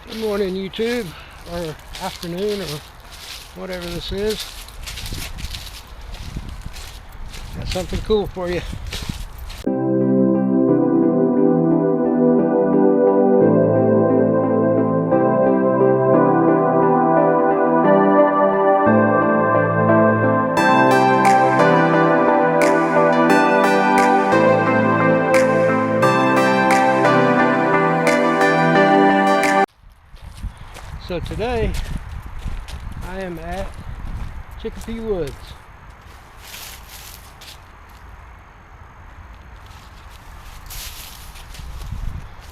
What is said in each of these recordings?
Good morning, YouTube, or afternoon, or whatever this is. Got something cool for you. So today I am at Chicopee Woods.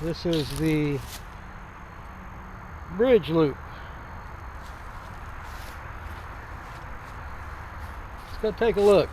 This is the bridge loop. Let's go take a look.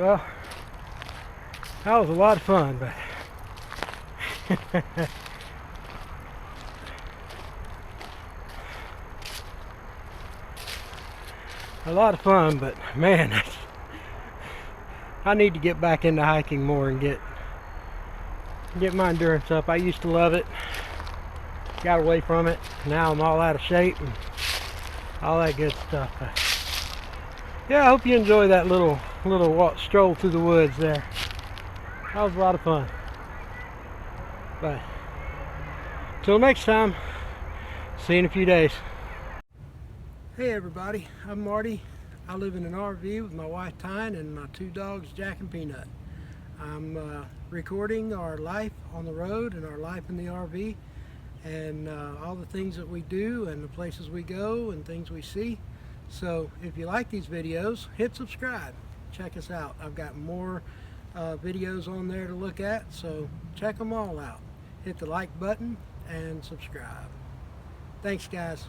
Well, that was a lot of fun, but a lot of fun, but man, I need to get back into hiking more and get my endurance up. I used to love it, got away from it. Now I'm all out of shape and all that good stuff. Yeah, I hope you enjoy that little walk, stroll through the woods there. That was a lot of fun. But till next time, see you in a few days. Hey everybody, I'm Marty. I live in an RV with my wife Tyne and my 2 dogs Jack and Peanut. I'm recording our life on the road and our life in the RV and all the things that we do and the places we go and things we see. So if you like these videos, hit subscribe. Check us out. I've got more videos on there to look at, so check them all out. Hit the like button and subscribe. Thanks guys.